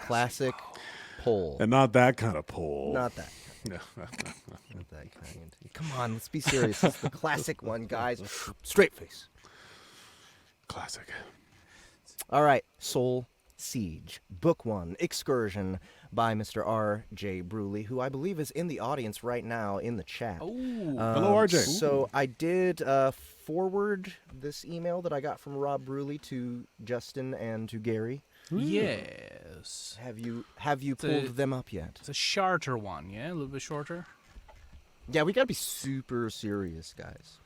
classic poll. And not that kind of poll. Not that. Not that kind. Come on, let's be serious. This is the classic one, guys. Straight face. Classic. All right, Soul Siege, Book 1, Excursion by Mr. R.J. Bruley, who I believe is in the audience right now in the chat. Oh, hello, RJ. So I did forward this email that I got from Rob Bruley to Justin and to Gary. yes. Have you pulled them up yet? It's a shorter one, yeah? A little bit shorter? Yeah, we got to be super serious, guys.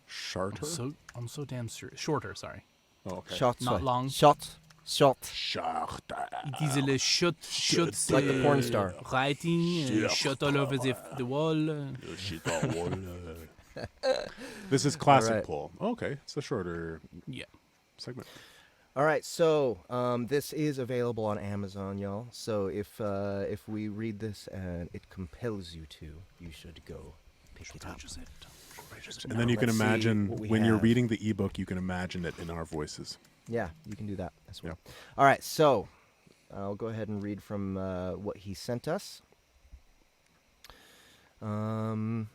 Charter? I'm so damn serious. Shorter, sorry. Oh, okay. Shots. Not long. Shot. Charter. It is a shot, like the porn star. Writing, shot all over the wall. This is classic All right. poll. Okay, it's a shorter Yeah. segment. All right, so this is available on Amazon, y'all. So if we read this and it compels you to, you should go pick it up. And then you can let's see imagine, what we when you're have. reading the ebook, you can imagine it in our voices. Yeah, you can do that as well. All right, so I'll go ahead and read from what he sent us. All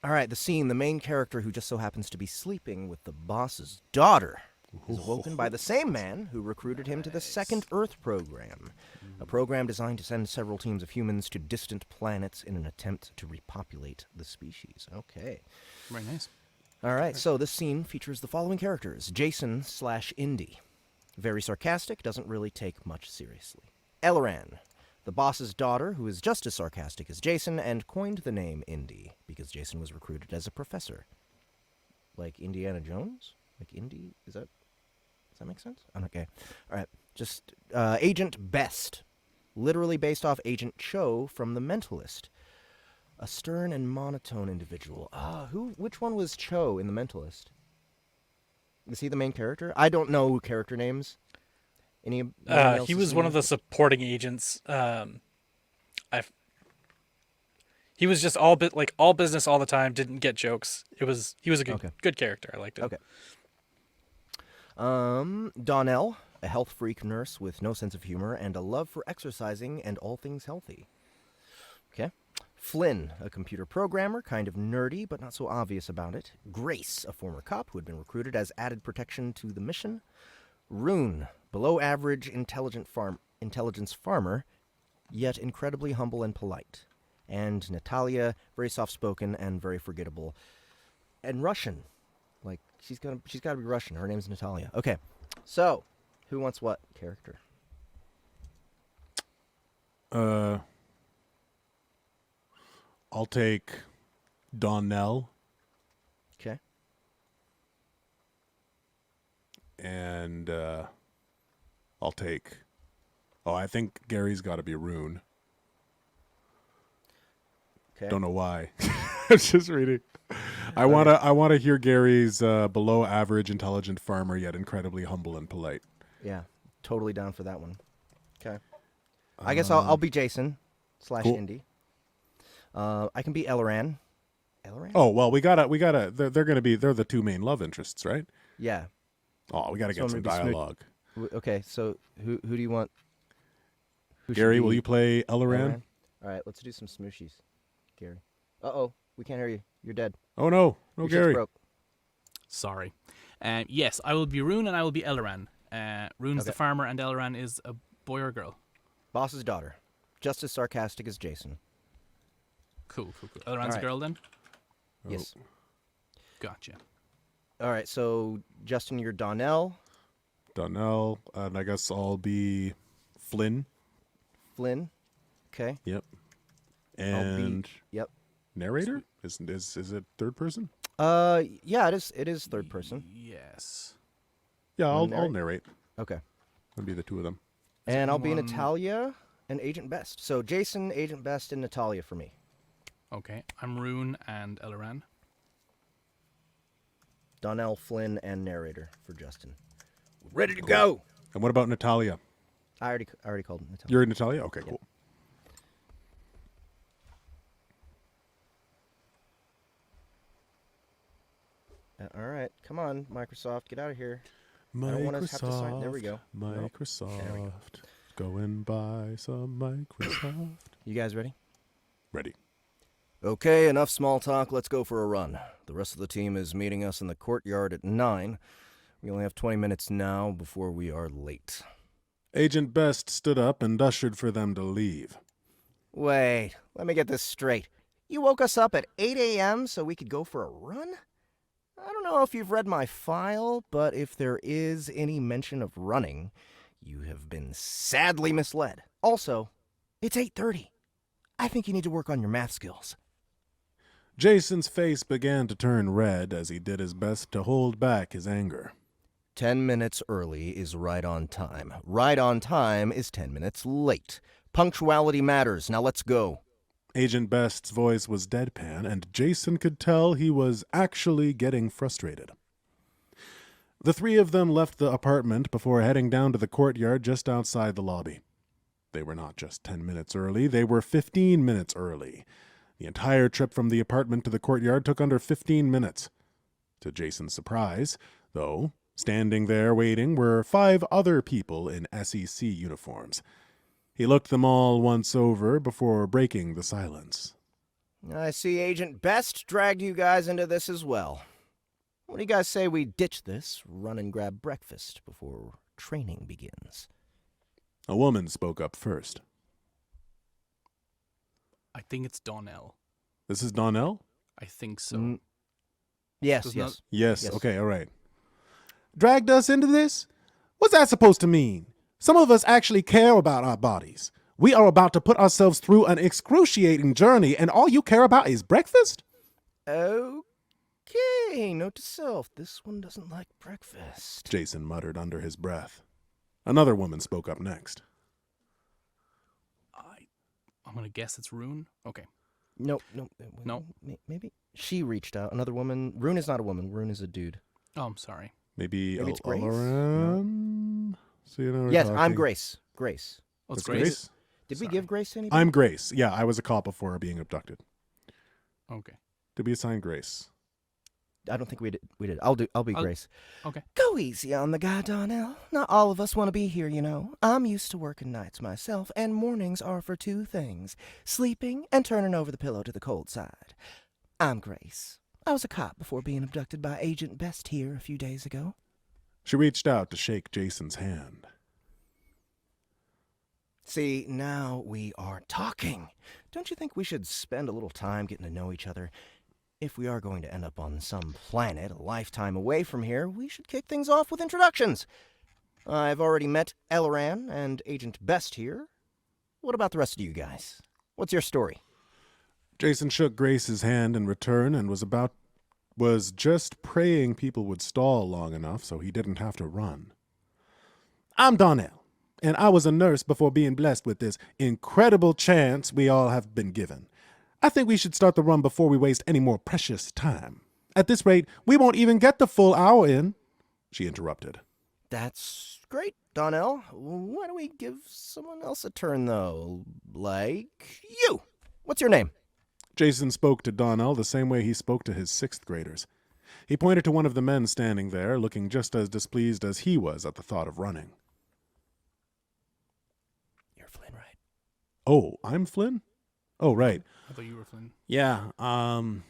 right, the scene, the main character who just so happens to be sleeping with the boss's daughter is awoken by the same man who recruited him to the Second Earth program, a program designed to send several teams of humans to distant planets in an attempt to repopulate the species. Okay. Very nice. All right, so this scene features the following characters. Jason/Indy. Very sarcastic, doesn't really take much seriously. Elleran, the boss's daughter, who is just as sarcastic as Jason, and coined the name Indy because Jason was recruited as a professor. Like Indiana Jones? Like Indy? Does that make sense? Okay. All right. Just Agent Best, literally based off Agent Cho from The Mentalist. A stern and monotone individual. Which one was Cho in The Mentalist? Is he the main character? I don't know character names. He was one of the supporting agents. He was just all business all the time. Didn't get jokes. He was a good character. I liked it. Okay. Donnell, a health freak nurse with no sense of humor and a love for exercising and all things healthy. Okay. Flynn, a computer programmer, kind of nerdy but not so obvious about it. Grace, a former cop who had been recruited as added protection to the mission. Rune, below average intelligence farmer, yet incredibly humble and polite. And Natalia, very soft-spoken and very forgettable. And Russian. Like, she's got to be Russian. Her name's Natalia. Okay, so, who wants what character? I'll take Donnell. Okay. And I'll take... I think Gary's got to be Rune. Okay. Don't know why. I'm just reading. I want to hear Gary's below average intelligent farmer yet incredibly humble and polite. Yeah, totally down for that one. Okay. I guess I'll be Jason / Indy. I can be Elleran. Elleran? Oh, well, we gotta. They're the two main love interests, right? Yeah. Oh, we gotta get some dialogue. Okay, so who do you want? Gary, will you play Elleran? All right, let's do some smooshies. Gary. Uh-oh, we can't hear you. You're dead. Oh, no. No, Your shit's Gary. broke. Sorry. Yes, I will be Rune and I will be Elleran. Rune's the farmer and Elleran is a boy or girl. Boss's daughter. Just as sarcastic as Jason. Cool. Elleran's a girl then? Yes. Gotcha. All right, so Justin, you're Donnell. Donnell, and I guess I'll be Flynn. Flynn. Okay. Yep. And Yep. narrator? Is it third person? Yeah, it is third person. Yes. Yeah, I'll narrate? narrate. Okay. It'll be the two of them. And I'll be Natalia and Agent Best. So Jason, Agent Best, and Natalia for me. Okay, I'm Rune and Elleran. Donnell, Flynn, and narrator for Justin. Ready to go. And what about Natalia? I already called Natalia. You're Natalia? Okay, cool. All right, come on, Microsoft, get out of here. I don't want to have to sign. There we go. Microsoft. There we go. Go and buy some Microsoft. You guys ready? Ready. Okay, enough small talk. Let's go for a run. The rest of the team is meeting us in the courtyard at 9. We only have 20 minutes now before we are late. Agent Best stood up and ushered for them to leave. Wait, let me get this straight. You woke us up at 8 a.m. so we could go for a run? I don't know if you've read my file, but if there is any mention of running, you have been sadly misled. Also, it's 8:30. I think you need to work on your math skills. Jason's face began to turn red as he did his best to hold back his anger. 10 minutes early is right on time. Right on time is 10 minutes late. Punctuality matters. Now let's go. Agent Best's voice was deadpan, and Jason could tell he was actually getting frustrated. The three of them left the apartment before heading down to the courtyard just outside the lobby. They were not just 10 minutes early, they were 15 minutes early. The entire trip from the apartment to the courtyard took under 15 minutes. To Jason's surprise, though, standing there waiting were 5 other people in SEC uniforms. He looked them all once over before breaking the silence. I see Agent Best dragged you guys into this as well. What do you guys say we ditch this, run and grab breakfast before training begins? A woman spoke up first. I think it's Donnell. This is Donnell? I think so. Yes, Does yes. not- Yes, Yes. okay, all right. Dragged us into this? What's that supposed to mean? Some of us actually care about our bodies. We are about to put ourselves through an excruciating journey, and all you care about is breakfast? Okay, note to self, this one doesn't like breakfast. Jason muttered under his breath. Another woman spoke up next. I'm going to guess it's Rune. Okay. No. Maybe. She reached out. Another woman. Rune is not a woman. Rune is a dude. Oh, I'm sorry. Maybe it's Grace? Lauren? So you know we're Yes, talking. I'm Grace. Grace. Oh, it's That's Grace? Did Sorry. we give Grace to anybody? I'm Grace. Yeah, I was a cop before being abducted. Okay. To be assigned Grace. I don't think we did. I'll be Grace. Okay. Go easy on the guy, Donnell. Not all of us want to be here, you know. I'm used to working nights myself, and mornings are for 2 things: sleeping and turning over the pillow to the cold side. I'm Grace. I was a cop before being abducted by Agent Best here a few days ago. She reached out to shake Jason's hand. See, now we are talking. Don't you think we should spend a little time getting to know each other? If we are going to end up on some planet a lifetime away from here, we should kick things off with introductions. I've already met Elran and Agent Best here. What about the rest of you guys? What's your story? Jason shook Grace's hand in return and was just praying people would stall long enough so he didn't have to run. I'm Donnell, and I was a nurse before being blessed with this incredible chance we all have been given. I think we should start the run before we waste any more precious time. At this rate, we won't even get the full hour in, she interrupted. That's great, Donnell. Why don't we give someone else a turn, though? Like you. What's your name? Jason spoke to Donnell the same way he spoke to his 6th graders. He pointed to one of the men standing there, looking just as displeased as he was at the thought of running. You're Flynn, right? Oh, I'm Flynn? Oh, right. I thought you were Flynn. Yeah, I'm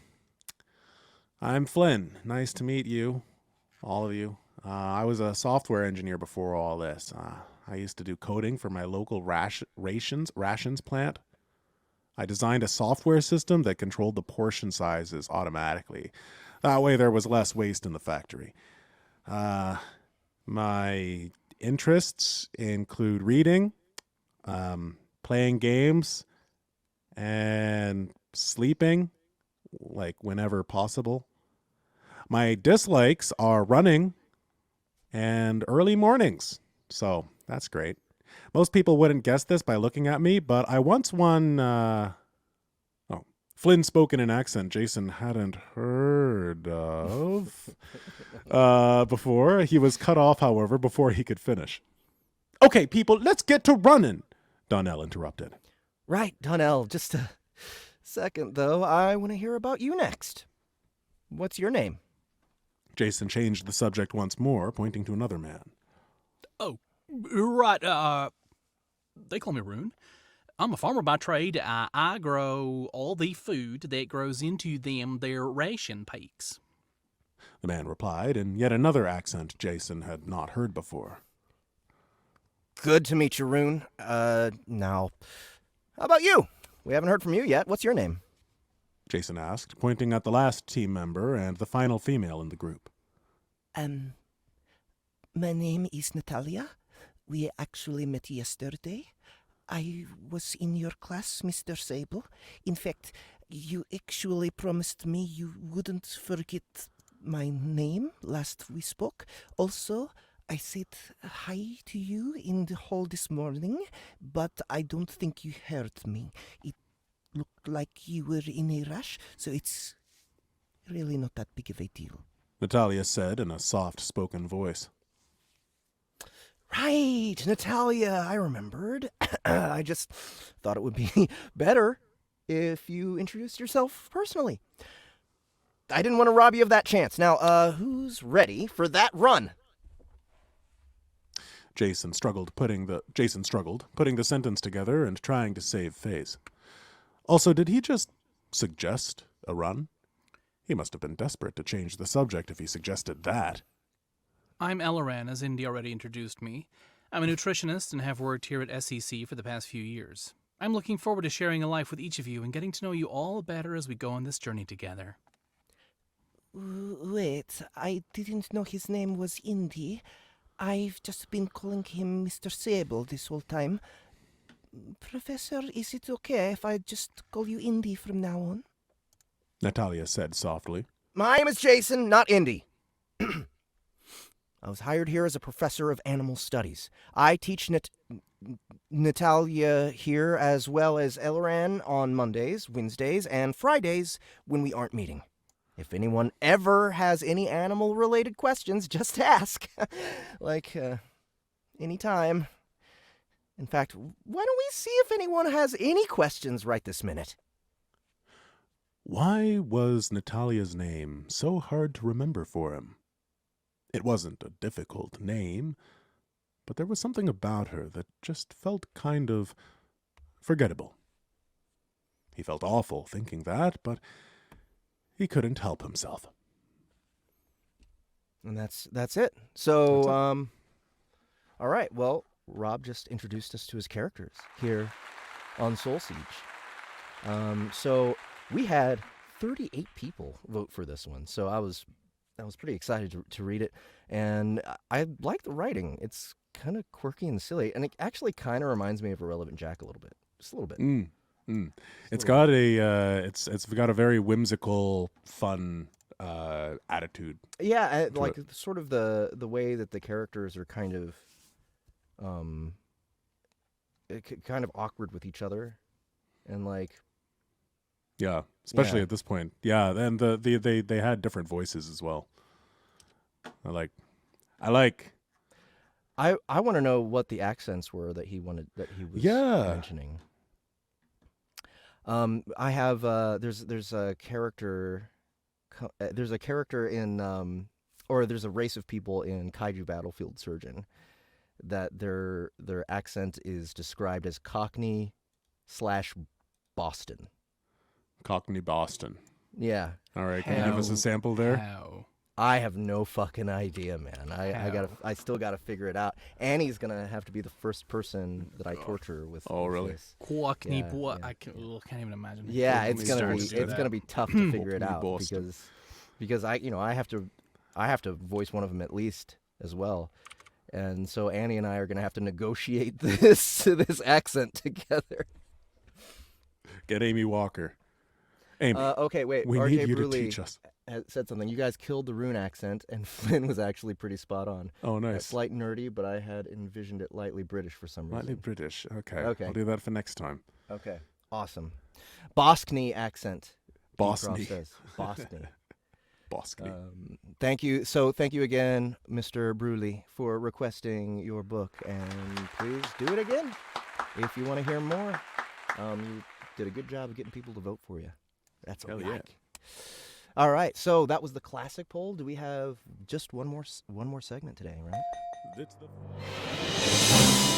Flynn. Nice to meet you, all of you. I was a software engineer before all this. I used to do coding for my local rations plant. I designed a software system that controlled the portion sizes automatically. That way there was less waste in the factory. My interests include reading, playing games, and sleeping, like whenever possible. My dislikes are running and early mornings. So that's great. Most people wouldn't guess this by looking at me, but I once won... Flynn spoke in an accent Jason hadn't heard of before. He was cut off, however, before he could finish. Okay, people, let's get to running, Donnell interrupted. Right, Donnell. Just a second, though. I want to hear about you next. What's your name? Jason changed the subject once more, pointing to another man. Oh, right. They call me Rune. I'm a farmer by trade. I grow all the food that grows into their ration peaks. The man replied in yet another accent Jason had not heard before. Good to meet you, Rune. Now, how about you? We haven't heard from you yet. What's your name? Jason asked, pointing at the last team member and the final female in the group. My name is Natalia. We actually met yesterday. I was in your class, Mr. Sable. In fact, you actually promised me you wouldn't forget my name last we spoke. Also, I said hi to you in the hall this morning, but I don't think you heard me. It looked like you were in a rush, so it's really not that big of a deal. Natalia said in a soft-spoken voice. Right, Natalia, I remembered. I just thought it would be better if you introduced yourself personally. I didn't want to rob you of that chance. Now, who's ready for that run? Jason struggled putting the sentence together and trying to save face. Also, did he just suggest a run? He must have been desperate to change the subject if he suggested that. I'm Elleran, as Indy already introduced me. I'm a nutritionist and have worked here at SEC for the past few years. I'm looking forward to sharing a life with each of you and getting to know you all better as we go on this journey together. Wait, I didn't know his name was Indy. I've just been calling him Mr. Sable this whole time. Professor, is it okay if I just call you Indy from now on? Natalia said softly. My name is Jason, not Indy. I was hired here as a professor of animal studies. I teach Natalia here as well as Elleran on Mondays, Wednesdays, and Fridays when we aren't meeting. If anyone ever has any animal-related questions, just ask. Anytime. In fact, why don't we see if anyone has any questions right this minute? Why was Natalia's name so hard to remember for him? It wasn't a difficult name, but there was something about her that just felt kind of forgettable. He felt awful thinking that, but he couldn't help himself. And that's it. So, all right. Well, Rob just introduced us to his characters here on Soul Siege. So we had 38 people vote for this one. So I was pretty excited to read it, and I like the writing. It's kind of quirky and silly, and it actually kind of reminds me of Irrelevant Jack a little bit, just a little bit. It's got a very whimsical, fun attitude. Yeah, like sort of the way that the characters are kind of awkward with each other, and like. Yeah, especially at this point. Yeah, and they had different voices as well. I want to know what the accents were that he was mentioning. I have there's a character in or there's a race of people in Kaiju Battlefield Surgeon that their accent is described as Cockney/Boston. Cockney Boston. Yeah. All right, can you give us a sample there? How? I have no fucking idea, man. I still gotta figure it out. Annie's gonna have to be the first person that I torture with. Oh, really? This. Cockney, Yeah. I can't even imagine. Yeah, it's gonna be tough to figure it out Boston. because I have to voice one of them at least as well, and so Annie and I are gonna have to negotiate this accent together. Get Amy Walker. Amy, okay, wait. we RJ need you to Bruley teach us. said something. You guys killed the Rune accent, and Flynn was actually pretty spot on. Oh, nice. Slight nerdy, but I had envisioned it lightly British for some reason. Lightly British. Okay. Okay. I'll do that for next time. Okay, awesome. Boscony accent. Bosny. Bosny. Bosky. Thank you. So thank you again, Mr. Bruley, for requesting your book, and please do it again if you want to hear more. You did a good job of getting people to vote for you. That's what we like. All right, so that was the classic poll. Do we have just one more segment today, right? It's the